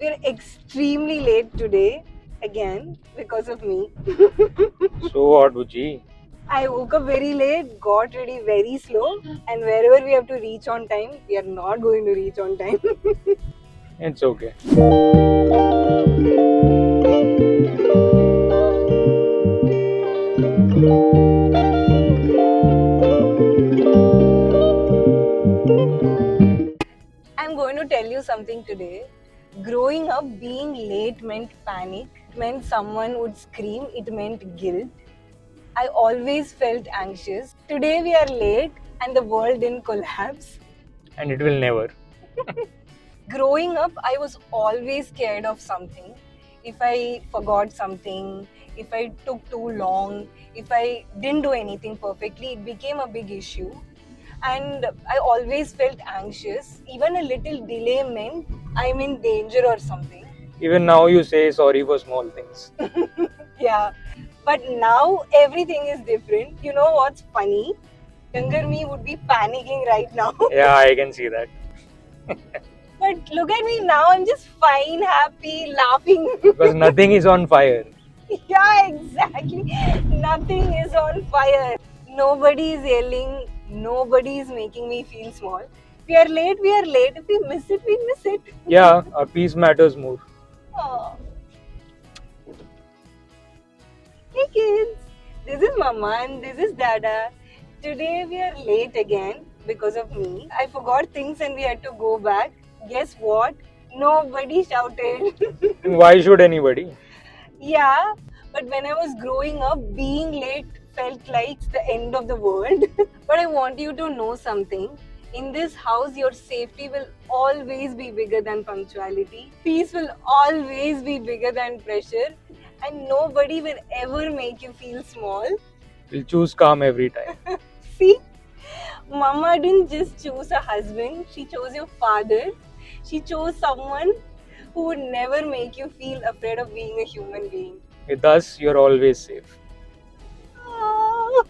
We're extremely late today, again, because of me. So what, Buji? I woke up very late, got ready very slow, and wherever we have to reach on time, we are not going to reach on time. It's okay. I'm going to tell you something today. Growing up, being late meant panic, meant someone would scream, it meant guilt. I always felt anxious. Today we are late and the world didn't collapse. And it will never. Growing up, I was always scared of something. If I forgot something, if I took too long, if I didn't do anything perfectly, it became a big issue. And I always felt anxious. Even a little delay meant I'm in danger or something. Even now you say sorry for small things. Yeah. But now everything is different. You know what's funny? Younger me would be panicking right now. Yeah, I can see that. But look at me now, I'm just fine, happy, laughing. Because nothing is on fire. Yeah, exactly. Nothing is on fire. Nobody is yelling. Nobody is making me feel small. We are late, we are late. If we miss it, we miss it. Yeah, our peace matters more. Aw. Hey kids, this is Mama and this is Dada. Today we are late again because of me. I forgot things and we had to go back. Guess what? Nobody shouted. Why should anybody? Yeah, but when I was growing up, being late felt like the end of the world. But I want you to know something. In this house, your safety will always be bigger than punctuality. Peace will always be bigger than pressure. And nobody will ever make you feel small. We'll choose calm every time. See, Mama didn't just choose a husband, she chose your father. She chose someone who would never make you feel afraid of being a human being. With us, you're always safe. Oh.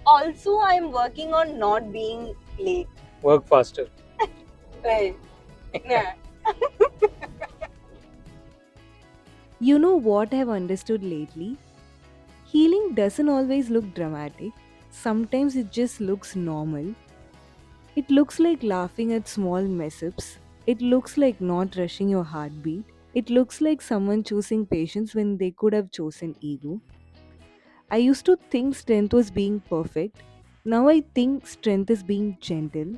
Also, I'm working on not being late. Work faster. Right. Yeah. You know what I've understood lately? Healing doesn't always look dramatic. Sometimes it just looks normal. It looks like laughing at small mess ups. It looks like not rushing your heartbeat. It looks like someone choosing patience when they could have chosen ego. I used to think strength was being perfect. Now I think strength is being gentle.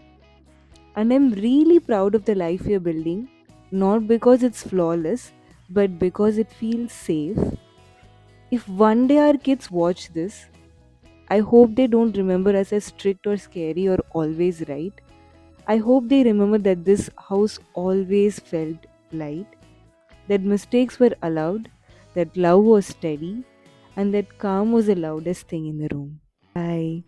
And I'm really proud of the life we're building. Not because it's flawless, but because it feels safe. If one day our kids watch this, I hope they don't remember us as strict or scary or always right. I hope they remember that this house always felt light, that mistakes were allowed, that love was steady, and that calm was the loudest thing in the room. Bye.